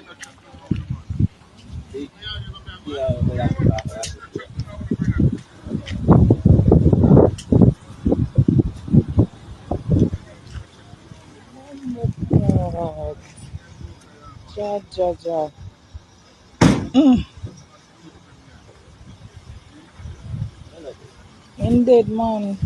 God. Ja, ja, ja. Indeed, man.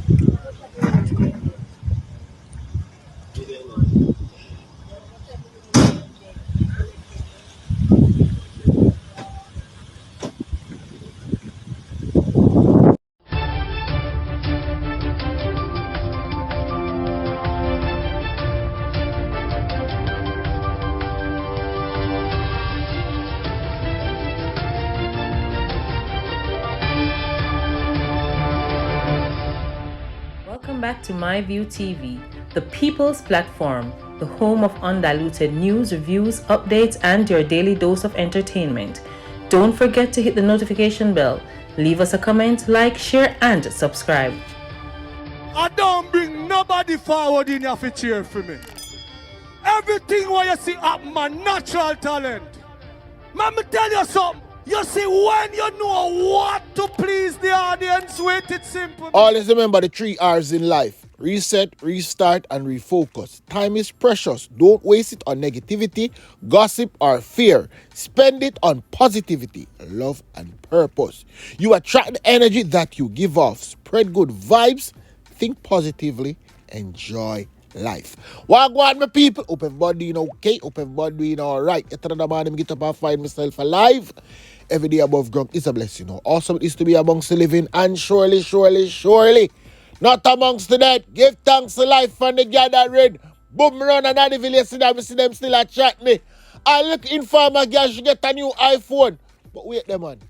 Welcome back to MyView TV, the people's platform, the home of undiluted news, reviews, updates, and your daily dose of entertainment. Don't forget to hit the notification bell, leave us a comment, like, share, and subscribe. I don't bring nobody forward in your cheer for me. Everything what you see up my natural talent. Man, me tell you something. You see, when you know what to please the audience with, it's simple. Always remember the 3 R's in life. Reset, restart, and refocus. Time is precious. Don't waste it on negativity, gossip, or fear. Spend it on positivity, love, and purpose. You attract the energy that you give off. Spread good vibes, think positively, enjoy life. What go on, my people? Hope everybody doing okay. Hope everybody doing alright. Yesterday morning, I get up and find myself alive. Every day above ground is a blessing. Awesome it is to be amongst the living, and surely, not amongst the dead. Give thanks to life and the gathering. Boom run and the village yesterday, I see them still a chat me. I look in for my girl, she get a new iPhone. But wait there, man.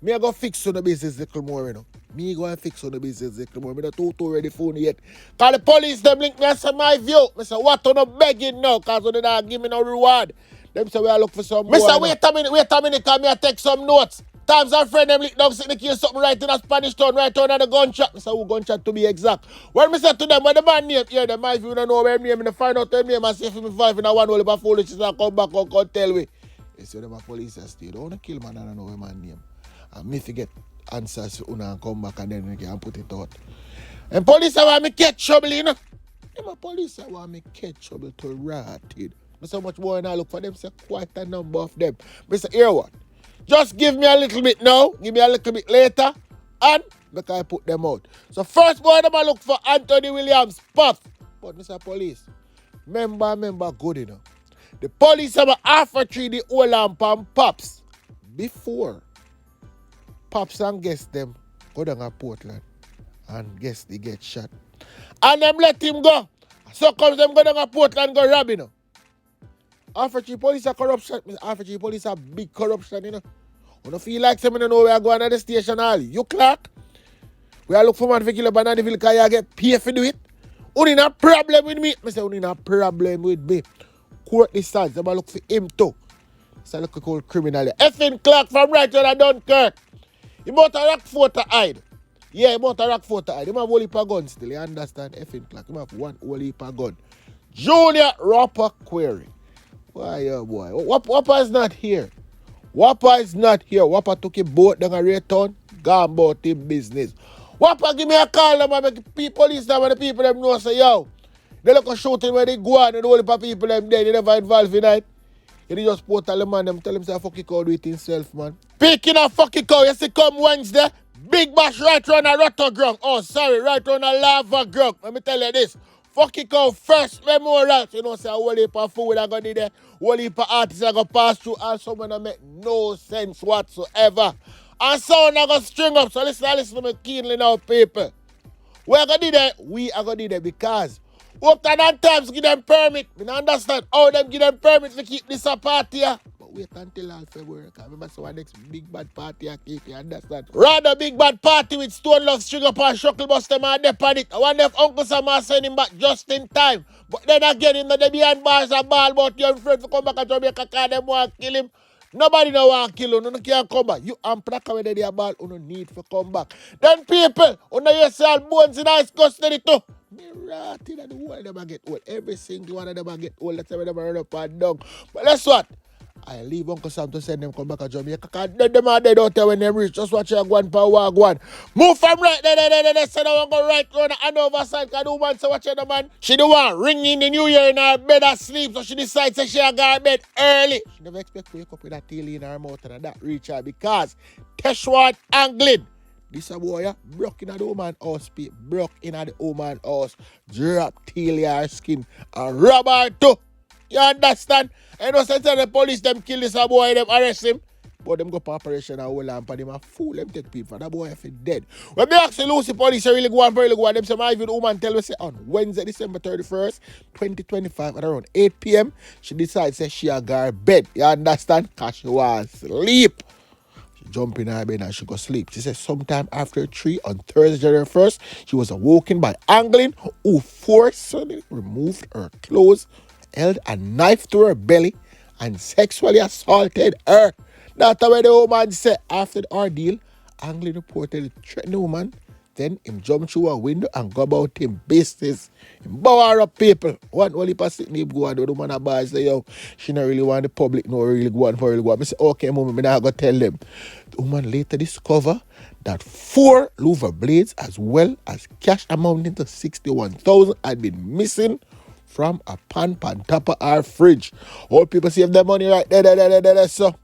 Me I go fix on the business little more, you know. Me go and fix on the business little more. Me not too ready phone yet. Cause the police them link me and say my view. Me say what on no begging now, cause they don't give me no reward. Them say we are look for some more. Me say wait a minute, cause me I take some notes. Times our friend them link down sitting here something right in a Spanish town, right on the gunshot. Me say who gunshot to be exact. When me say to them, when the man name here, them my view don't know where name, me find out their name and see if me five in a one hole of foolishness and come back and come tell me. They say them a police still don't want to kill man and I don't know where man name. And me forget answers to una and come back and then we can put it out. And police I want me catch trouble, you know. Them a police I want me catch trouble to rot it. But so much more and I look for them, say quite a number of them. But say, hear what? Just give me a little bit now, give me a little bit later, and make I put them out. So first boy, them I look for Anthony Williams, Puff. But Mr. Police, remember good enough. The police have offer tree the old lamp and Pops before Pops and guests them go down to Portland and guess they get shot. And them let him go. So comes them go down to Portland go rob, you know. Alfred police are corruption. Alfred police are big corruption, you know. You don't feel like someone know we are going to the station all. You Clark? We are look for man for kill a banana because you get paid for do it. Only not problem with me. I say only not problem with me. Court this size. They look for him too. It's a look called criminal. Effing Clark from right on Dunkirk. He bought a rock fort to hide. Yeah, he bought a rock fort to hide. He have a whole heap of gun still. You understand? Effing Clark. He have one whole heap of gun. Junior Rapper Query. Why, oh boy. Whopper is not here. Whopper is not here. Whopper took a boat down a return. Gone about him business. Whopper give me a call them and make people police them and the people them know say, yo, they look a shooting where they go on and the whole people them dead. They never involved in it. They just put all the man them tell him say fuck cow do it himself, man. Speaking of fucking cow, you see come Wednesday, big bash right round a Roto Grung. Oh, sorry, right round a Lava Grung. Let me tell you this. Fucking cow first memorial. You know, say a whole heap of food I got in there. Whole heap of artists I got pass through. And someone that make no sense whatsoever. And someone I got string up. So listen to me keenly now, people. We are going to do that. We are going to do that because often and times give them permit. I don't understand how them give them permit to keep this a party here. But wait until all February. Because remember so our next big bad party I keep, you understand? Rather big bad party with Stone Love, String Up and Shuckle Buster and dep on it. I wonder if Uncle Sam will send him back just in time. But then again, him not behind bars and ball about your friend to come back and Jamaica because them want to kill him. Nobody no want to kill you, no can come back. You and Praka when they are ball, you no need to come back. Then people, you know you sell bones in ice custody too. Me rotting and the whole of them get old. Every single one of them get old. That's why them run up and down. But that's what? I leave Uncle Sam to send them come back to Jamaica. Because them are dead out there when they reach. Just watch your one power walk one. Move from right there. So now I'm going right round and over side. Because the woman say watch the man. She the one ringing the new year in her bed asleep. So she decides that she got to bed early. She never expect to wake up with that tail in her mouth and that reach her. Because Teshward angling. This a boy, yeah, broke in the woman house, broke in the woman house, drop tail in her skin, and rob her too. You understand? And no sense the police them kill this a boy, them arrest him. But them go for operation and hold on for them a fool them take people. That boy if he dead. When they ask the Lucy police really go on, them say my woman tell me say on Wednesday, December 31st, 2025 at around 8 p.m. she decides say she a go bed. You understand? Cause she was asleep. Jump in her bed and she go sleep. She says sometime after 3 on Thursday, January 1st, she was awoken by angling who forcibly removed her clothes, held a knife to her belly, and sexually assaulted her. That's what the woman said. After the ordeal, angling reportedly threatened the woman. Then him jump through a window and go about him business. Him bower up people. One only person him go and the woman a bar say, yo, she not really want the public no really go on for really go on. I say, okay, mom, I not go tell them. The woman later discovered that 4 louver blades as well as cash amounting to 61,000 had been missing from a pan top of our fridge. All people save their money right there. So,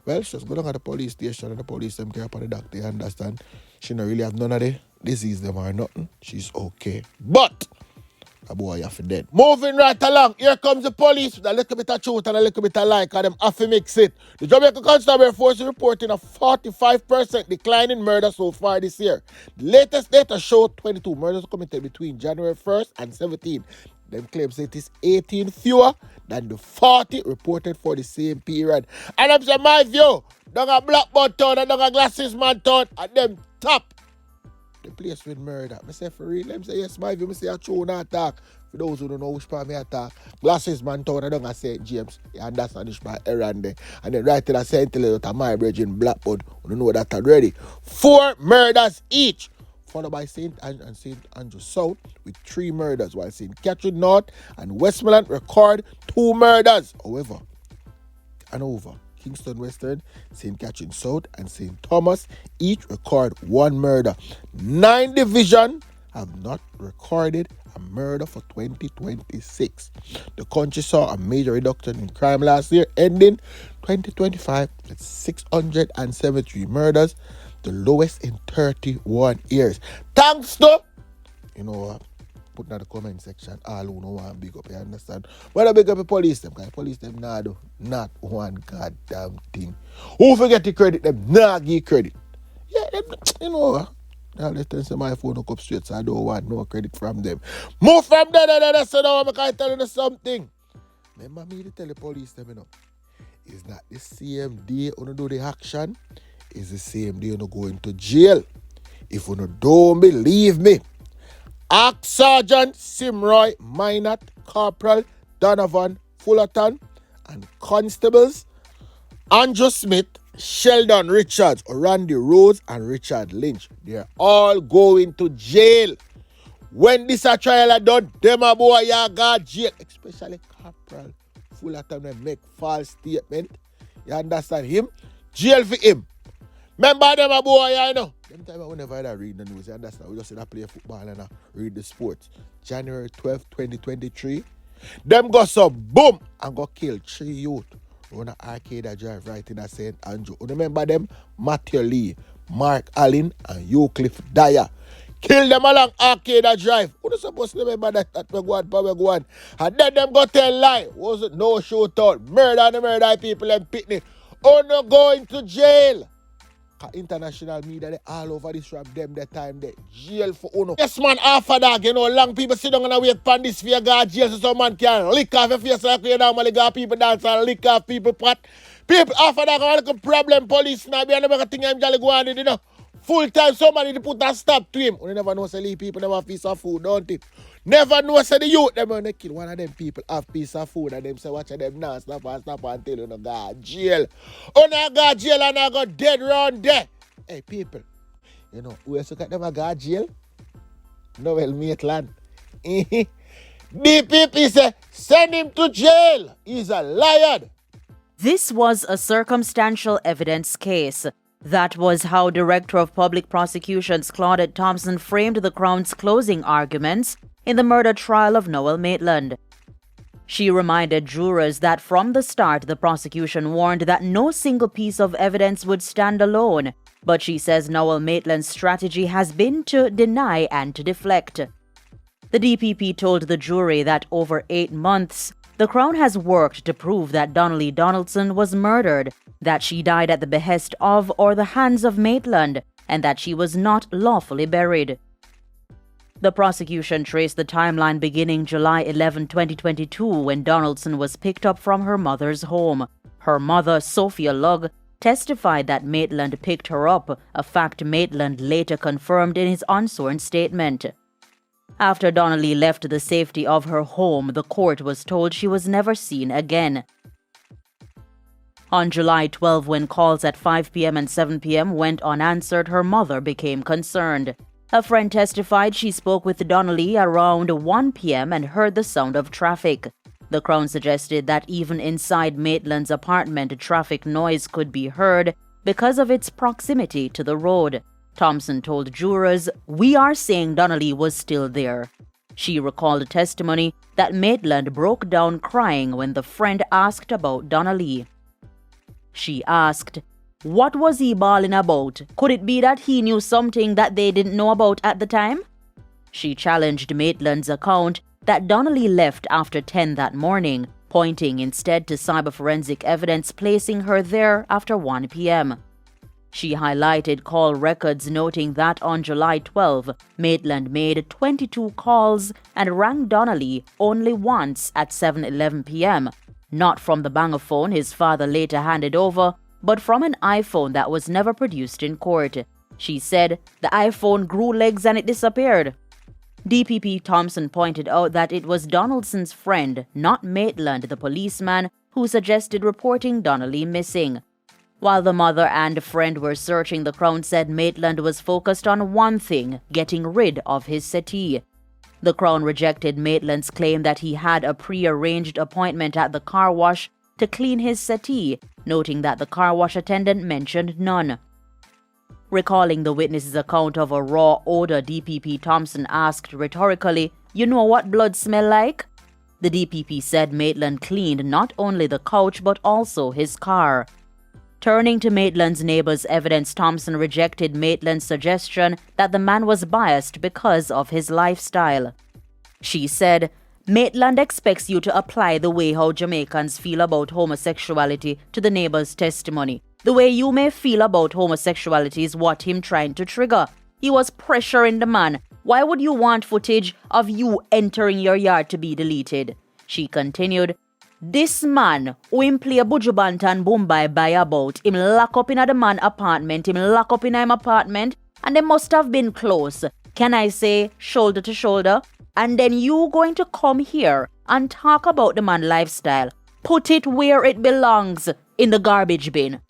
well, she just go down at the police station and the police them care upon the doctor, you understand? She don't really have none of the disease them or nothing. She's okay. But a boy have to dead. Moving right along, here comes the police with a little bit of truth and a little bit of lie, because them have to mix it. The Jamaica Constabulary Force is reporting a 45% decline in murder so far this year. The latest data showed 22 murders committed between January 1st and 17. Them claims it is 18 fewer than the 40 reported for the same period. And I'm saying my view, down a Blackboard town and down a Glasses Man town, and them top the place with murder. I say for real, them say yes, my view, I say a true not talk. For those who don't know which part me attack, Glasses Man town and down a St. James, you understand which part errand there. And then right to the St. Helena to my bridge in Blackboard, you know that already. 4 murders each, followed by St. Andrew and St. Andrew South with 3 murders, while St. Catherine North and Westmoreland record 2 murders. However, Kingston Western, St. Catherine South, and St. Thomas each record 1 murder. 9 divisions have not recorded a murder for 2026. The country saw a major reduction in crime last year, ending 2025 with 673 murders, the lowest in 31 years. Thanks to, put in the comment section, all who know want big up, you understand? But I big up the police them, because the police them nah do not one goddamn thing. Who forget the credit, them nah give credit. Yeah, them, now let's turn some my phone up straight, so I don't want no credit from them. Move from there, so now I can tell you something. Remember me to tell the police them, it's not the same day you do the action, it's the same day you go into jail. If you don't believe me, ask Sergeant Simroy Minot, Corporal Donovan Fullerton, and Constables Andrew Smith, Sheldon Richards, Randy Rhodes, and Richard Lynch. They're all going to jail. When this a trial are done, them a boy ya got jail. Especially Corporal Fullerton when make false statement. You understand him? Jail for him. Remember them a boy, Them time whenever I read the news, you understand? We just see that play football and read the sports. January 12th, 2023. Them go so boom and go kill 3 youth on an arcade drive right in St. Andrew. You remember them? Matthew Lee, Mark Allen, and Eucliffe Dyer. Kill them along arcade drive. Who supposed to remember that we go on? And then them go tell lie. Was it no shootout? Murder people and picnic. No going to jail. International media, they all over this rap them that time they jail for uno. Yes man, after that, long people sit down and wait for this fear God jail so some man can lick off your face like you normally got people dance and lick off people pot. People after that got a problem, police now be and them thing I'm jolly go on, Full time somebody to put a stop to him. You never know say leave people never have piece of food, don't it? Never know say the youth them when they kill one of them people have piece of food and them say watch them now stop until you go jail. Now go jail and I got dead round there. Hey people, who else got them go jail? Noel Maitland. The people say send him to jail. He's a liar. This was a circumstantial evidence case. That was how Director of Public Prosecutions Claudette Thompson framed the Crown's closing arguments in the murder trial of Noel Maitland. She reminded jurors that from the start the prosecution warned that no single piece of evidence would stand alone, but she says Noel Maitland's strategy has been to deny and to deflect. The DPP told the jury that over 8 months, the Crown has worked to prove that Donnelly Donaldson was murdered, that she died at the behest of or the hands of Maitland, and that she was not lawfully buried. The prosecution traced the timeline beginning July 11, 2022, when Donaldson was picked up from her mother's home. Her mother, Sophia Lugg, testified that Maitland picked her up, a fact Maitland later confirmed in his unsworn statement. After Donnelly left the safety of her home, the court was told she was never seen again. On July 12, when calls at 5 p.m. and 7 p.m. went unanswered, her mother became concerned. A friend testified she spoke with Donnelly around 1 p.m. and heard the sound of traffic. The Crown suggested that even inside Maitland's apartment, traffic noise could be heard because of its proximity to the road. Thompson told jurors, "We are saying Donnelly was still there." She recalled testimony that Maitland broke down crying when the friend asked about Donnelly. She asked, "What was he bawling about? Could it be that he knew something that they didn't know about at the time?" She challenged Maitland's account that Donnelly left after 10 that morning, pointing instead to cyberforensic evidence placing her there after 1 p.m. She highlighted call records noting that on July 12, Maitland made 22 calls and rang Donnelly only once at 7:11 p.m., not from the banger phone his father later handed over, but from an iPhone that was never produced in court. She said the iPhone grew legs and it disappeared. DPP Thompson pointed out that it was Donaldson's friend, not Maitland, the policeman, who suggested reporting Donnelly missing. While the mother and friend were searching, the Crown said Maitland was focused on one thing, getting rid of his settee. The Crown rejected Maitland's claim that he had a pre-arranged appointment at the car wash to clean his settee, noting that the car wash attendant mentioned none. Recalling the witness's account of a raw odor, DPP Thompson asked rhetorically, "You know what blood smell like?" The DPP said Maitland cleaned not only the couch but also his car. Turning to Maitland's neighbor's evidence, Thompson rejected Maitland's suggestion that the man was biased because of his lifestyle. She said, "Maitland expects you to apply the way how Jamaicans feel about homosexuality to the neighbor's testimony. The way you may feel about homosexuality is what him trying to trigger. He was pressuring the man. Why would you want footage of you entering your yard to be deleted?" She continued, "This man, who him play Bujubant and Bombay by about, him lock up in the man apartment, him lock up in him apartment, and they must have been close. Can I say shoulder to shoulder? And then you going to come here and talk about the man lifestyle. Put it where it belongs, in the garbage bin."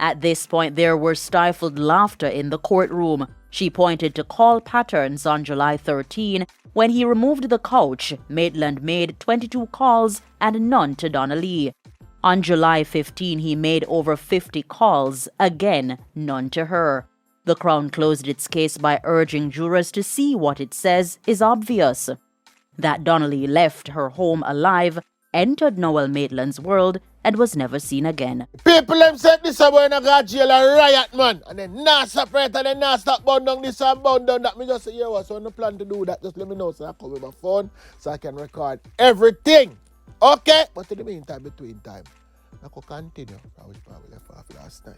At this point, there were stifled laughter in the courtroom. She pointed to call patterns on July 13. When he removed the couch, Maitland made 22 calls and none to Donnelly. On July 15, he made over 50 calls, again, none to her. The Crown closed its case by urging jurors to see what it says is obvious: that Donnelly left her home alive, entered Noel Maitland's world, and was never seen again. People them said this about in a god jail and riot, man. And then nah separate and then nah stop bound down this and bound down that. Me just say, yeah, so no plan to do that. Just let me know so I come with my phone so I can record everything. Okay? But in the meantime, between time, I could continue. I was probably left off last night.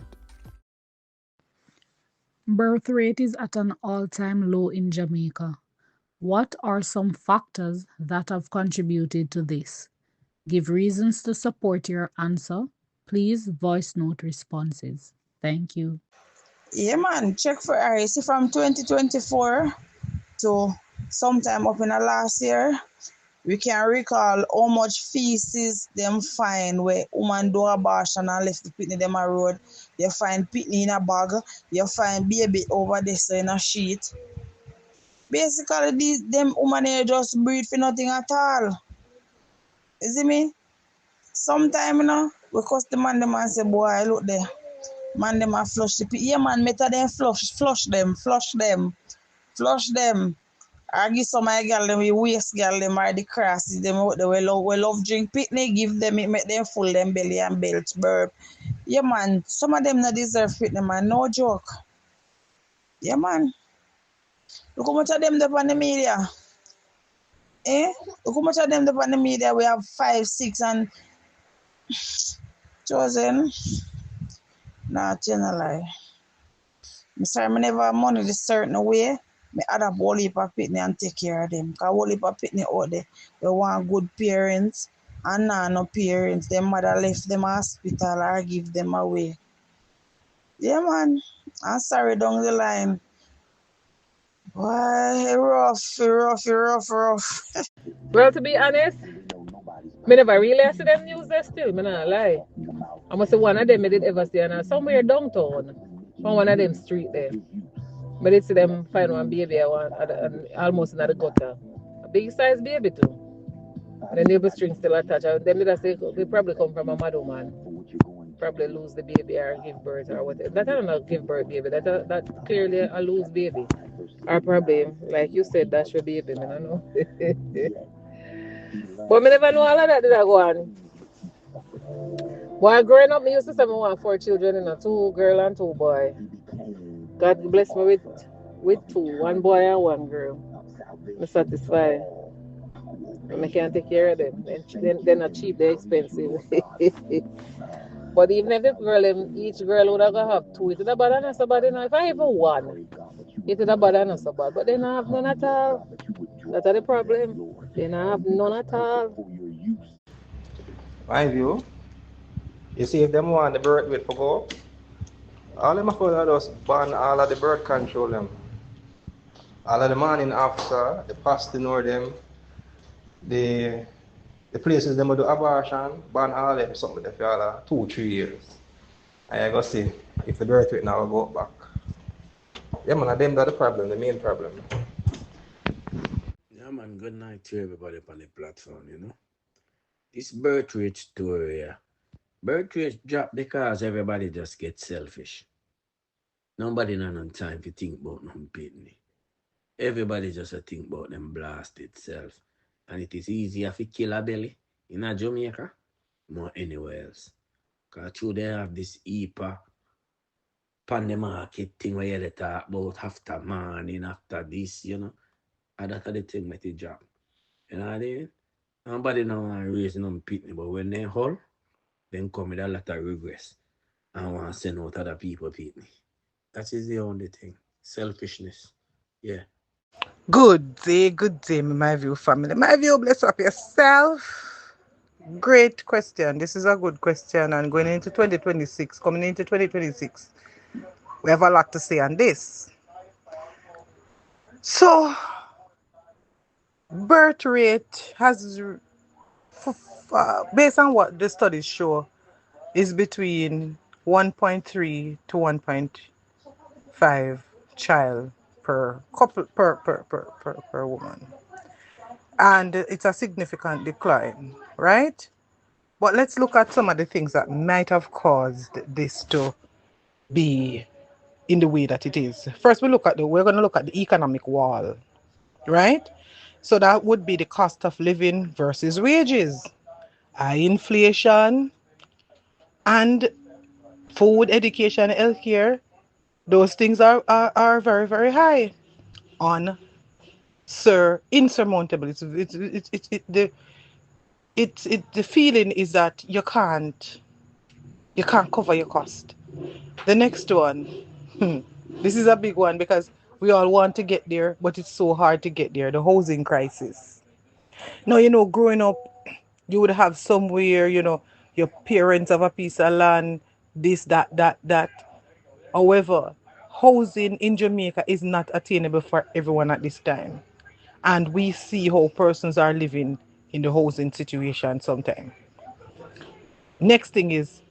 Birth rate is at an all-time low in Jamaica. What are some factors that have contributed to this? Give reasons to support your answer. Please voice note responses. Thank you. Yeah, man, check for her. You see, from 2024 to sometime up in the last year, we can recall how much feces them find where woman do abortion and left the pitney them a road. You find pitney in a bag. You find baby over there so in a sheet. Basically, them woman here just breed for nothing at all. You see me? Sometime, Because the man them and say, boy, look there. Man them a flush the yeah man, better them flush them. Flush them. I give some of my girl them we waste girl them or the crosses them out there we love drink picnic, give them it make them full them belly and belt burp. Yeah man, some of them not deserve fitness man, no joke. Yeah man. Look how much of them there on the media. Eh? Look how much of them there on the media. We have 5, 6 and chosen. Nah, tell no lie. Me sorry, me never have money this certain way. Me add up whole heap of pitney and take care of them. Cause whole heap of pitney out there, they want good parents and nah no parents. Their mother left them hospital or give them away. Yeah man, I'm sorry down the line. Why rough. Well, to be honest, me never really see them news there still, me not lie. I must say one of them I did ever see and somewhere downtown, on one of them street there. But did see them find one baby almost in the gutter. A big size baby too. The neighbor string still attached. And them did I say they probably come from a mother man. Probably lose the baby or give birth or whatever. That I don't know give birth baby. That clearly a lose baby. Or probably, like you said, that's your baby, I don't know. But me never know all of that did I go on. While growing up, me used to say I want 4 children, two girl and 2 boy. God bless me with 2, 1 boy and 1 girl. I'm satisfied. And I can take care of them. They're not cheap, they're expensive. But even if each girl would have have 2, it would have bad so bad enough. If I even 1, it would have bad so bad. But they don't have none at all. That's the problem. They don't have none at all. My view, you see if them want the birth weight to go up, all them afford just ban all of the birth control them. All of the morning officer, the pastor know them, the places them do abortion, ban all them something for all 2, 3 years. And I go see if the birth rate now go up back. Yeah man, them that the problem, the main problem. Yeah, man, good night to everybody on the platform, you know. This birth rate story here. Birth rate drop because everybody just gets selfish. Nobody not on time to think about no pitney. Everybody just a think about them blast itself. And it is easier to kill a belly in a Jamaica more anywhere else. Because through they have this EPA pan the market thing where they talk about after morning, after this, you know. And that's the thing that they drop. You know what I mean? Nobody now want to raise no pitney, but when they hold, then come with a lot of regress and want to send out other people pitney. That is the only thing. Selfishness. Yeah. Good day, my view family. My view, bless up yourself. Great question. This is a good question. And going into 2026, coming into 2026, we have a lot to say on this. So, birth rate has, based on what the studies show, is between 1.3 to 1.5 child per couple per woman. And it's a significant decline, right? But let's look at some of the things that might have caused this to be in the way that it is. First, we're going to look at the economic wall, right? So that would be the cost of living versus wages, high inflation, and food, education, healthcare. Those things are very, very high on insurmountable. The feeling is that you can't cover your cost. The next one, this is a big one because we all want to get there, but it's so hard to get there. The housing crisis. Now, growing up, you would have somewhere, your parents have a piece of land, this, that. However, housing in Jamaica is not attainable for everyone at this time. And we see how persons are living in the housing situation sometimes. Next thing is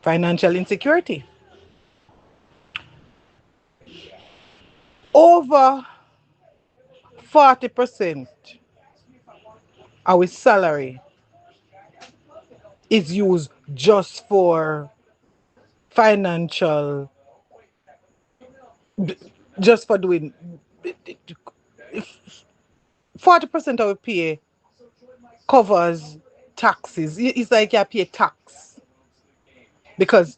financial insecurity. Over 40% our salary is used just for financial, just for doing 40% of the pay covers taxes. It's like you pay tax because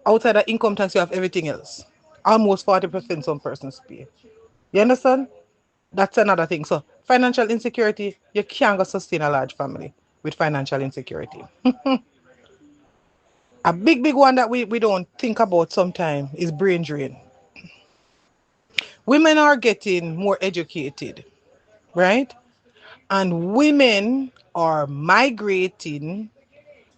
outside of income tax you have everything else. Almost 40% some persons pay. You understand? That's another thing. So financial insecurity, you can't go sustain a large family with financial insecurity. A big one that we don't think about sometimes is brain drain. Women are getting more educated, right? And women are migrating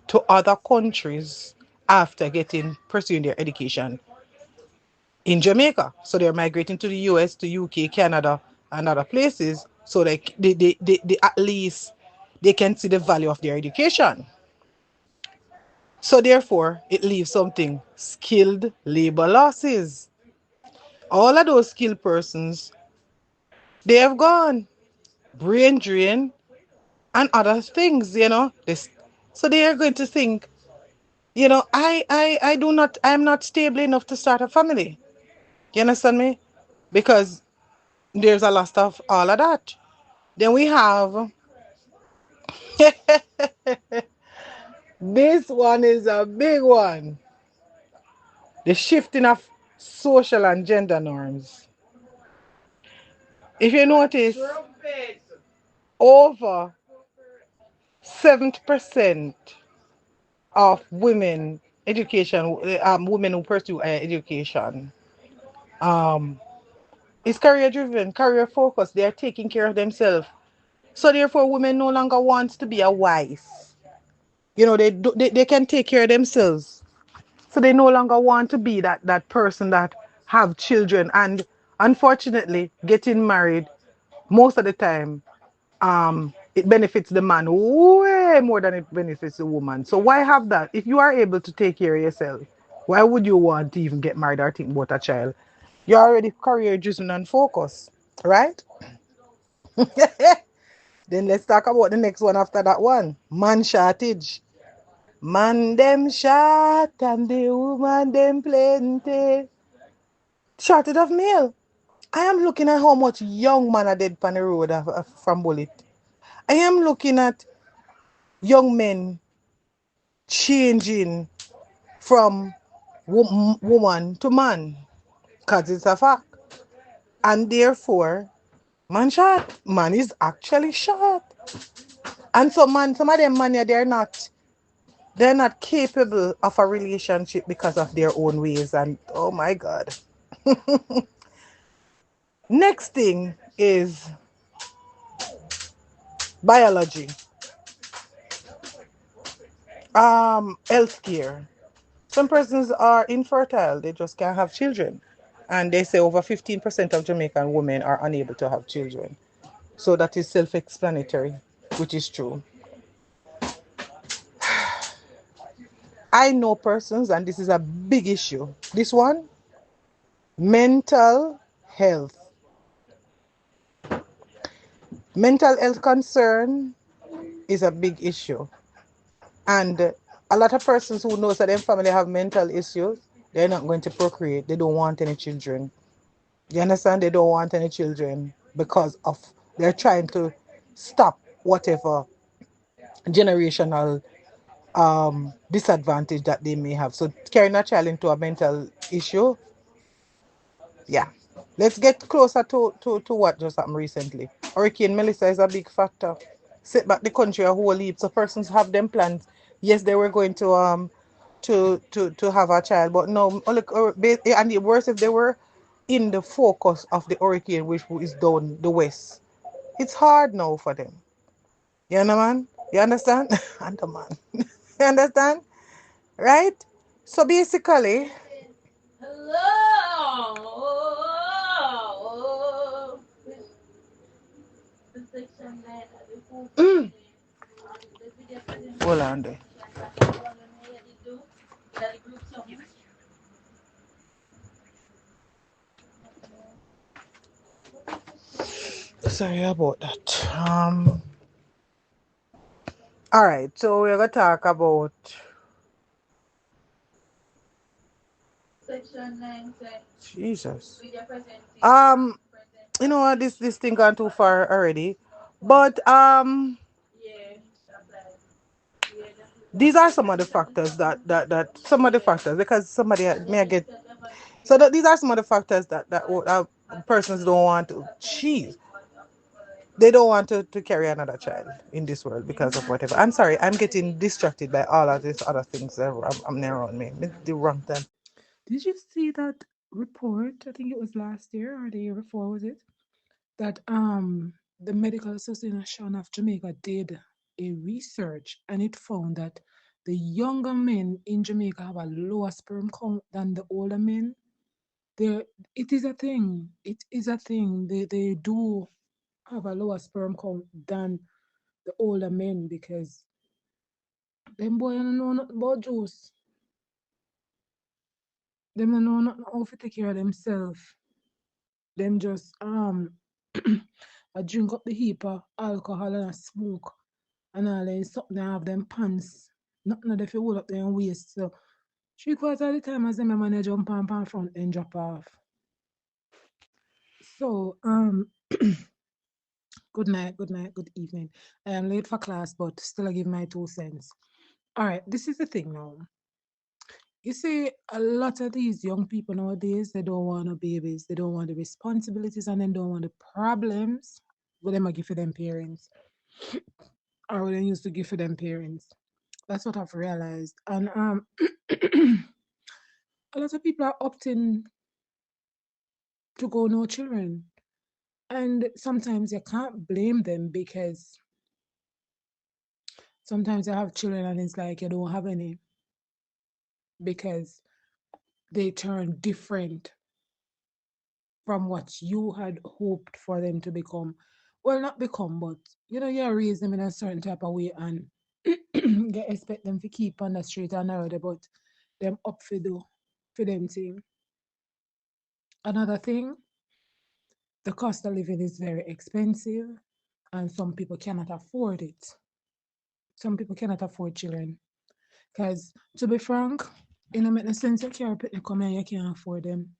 to other countries after getting pursuing their education in Jamaica. So they're migrating to the US, to UK, Canada, and other places. So they at least they can see the value of their education. So therefore, it leaves something skilled labor losses. All of those skilled persons, they have gone. Brain drain and other things, So they are going to think, I'm not stable enough to start a family. You understand me? Because there's a lot of all of that. Then we have this one is a big one. The shifting of social and gender norms. If you notice, over 70% of women who pursue education, is career driven, career focused. They are taking care of themselves. So therefore, women no longer want to be a wife. They can take care of themselves. So they no longer want to be that person that have children. And unfortunately, getting married most of the time, it benefits the man way more than it benefits the woman. So why have that? If you are able to take care of yourself, why would you want to even get married or think about a child? You're already career driven and focused, right? Then let's talk about the next one after that one. Man shortage. Man them short and the woman them plenty. Shortage of male. I am looking at how much young man are dead on the road from bullet. I am looking at young men changing from woman to man. Because it's a fact. And therefore, man short. Man is actually short. And some of them man, yeah, they're not capable of a relationship because of their own ways. And oh my God. Next thing is biology. Healthcare. Some persons are infertile, they just can't have children. And they say over 15% of Jamaican women are unable to have children. So that is self-explanatory, which is true. I know persons, and this is a big issue. This one, mental health. Mental health concern is a big issue. And a lot of persons who knows that their family have mental issues, they're not going to procreate. They don't want any children. You understand? They don't want any children because of they're trying to stop whatever generational disadvantage that they may have. So carrying a child into a mental issue, yeah. Let's get closer to what just happened recently. Hurricane Melissa is a big factor. Set back the country a whole heap. So persons have them plans. Yes, they were going to have a child, but no, and the worst if they were in the focus of the hurricane, which is down the west. It's hard now for them. You know, man? You understand? And the man. You understand? Right? So basically, hold on there. Sorry about that. All right, so we're gonna talk about Jesus. You know what? This thing gone too far already, but these are some of the factors that some of the factors because somebody may get so that these are some of the factors that persons don't want to. Jeez, they don't want to carry another child in this world because of whatever. I'm sorry, I'm getting distracted by all of these other things that I'm there around me. It's the wrong time. Did you see that report? I think it was last year or the year before, was it? That the Medical Association of Jamaica did a research and it found that the younger men in Jamaica have a lower sperm count than the older men. There, it is a thing. It is a thing. They do have a lower sperm count than the older men because them boy don't know nothing about juice. Them don't know nothing how to take care of themselves. Them just I drink up the heap of alcohol and I smoke and all then something have them pants. Nothing of them hold up their waist. So 3/4 of the time as them a man jump on front and drop off. So good night, good evening. I am late for class, but still I give my 2 cents. All right, this is the thing now. You see, a lot of these young people nowadays, they don't want no babies, they don't want the responsibilities, and they don't want the problems. What them a give for them parents, or what they used to give for them parents. That's what I've realized. And a lot of people are opting to go no children. And sometimes you can't blame them because sometimes you have children and it's like you don't have any because they turn different from what you had hoped for them to become. Well, not become, but you raise them in a certain type of way and you expect them to keep on the straight and narrow, but them up for them thing. Another thing, the cost of living is very expensive and some people cannot afford it. Some people cannot afford children. Because to be frank, it don't make no sense you can't come here, you can't afford them.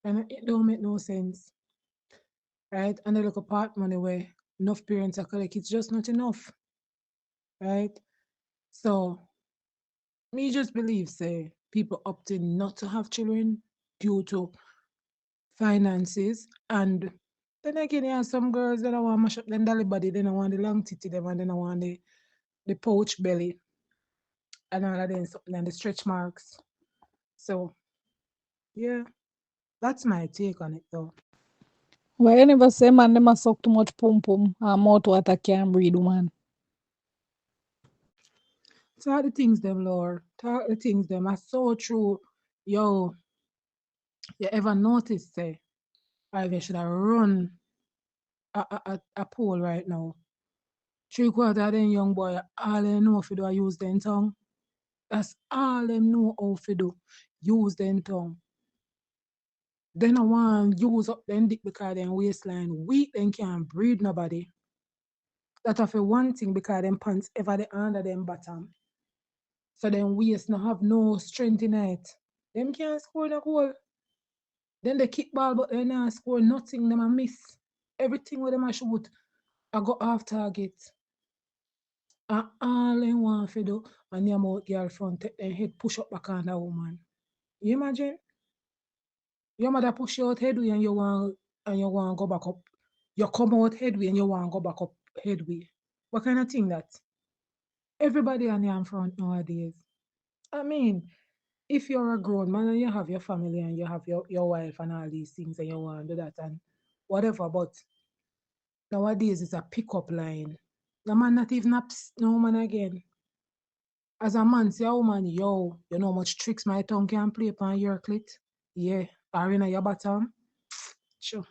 And it don't make no sense. Right? And they look apart money where enough parents are collect, it's just not enough. Right? So me just believe say people opting not to have children due to finances and then again you have some girls that don't want to mash up them dolly body, they don't want the long titty them and they don't want the pouch belly and all of them something and the stretch marks. So yeah, that's my take on it though. Why you never say man them a suck too much pum pum and mouth water can't breathe, man? Talk the things them, Lord. Talk the things them are so true. Yo, you ever notice say I should have run a poll right now. 3/4 of them young boy, all they know if do I use their tongue. That's all them know how to do. Use their tongue. They don't want use up them dick because them waistline weak, then can't breathe nobody. That of a one thing because them pants ever the under them bottom. So them waist no have no strength in it. Them can't score the goal. Then they kick ball, but they not score nothing. Them a miss. Everything with them a shoot, I go off target. And all they want to do, and them out girl front, take their head push up back on the woman. You imagine? Your mother push you out headway and you want to go back up. You come out headway and you want to go back up headway. What kind of thing that? Everybody on your front nowadays. I mean, if you're a grown man and you have your family and you have your wife and all these things and you want to do that and whatever, but nowadays it's a pickup line. The man not even ups no man again. As a man, say a woman, yo, you know how much tricks my tongue can play upon your clit? Yeah. Or in your bottom? Sure.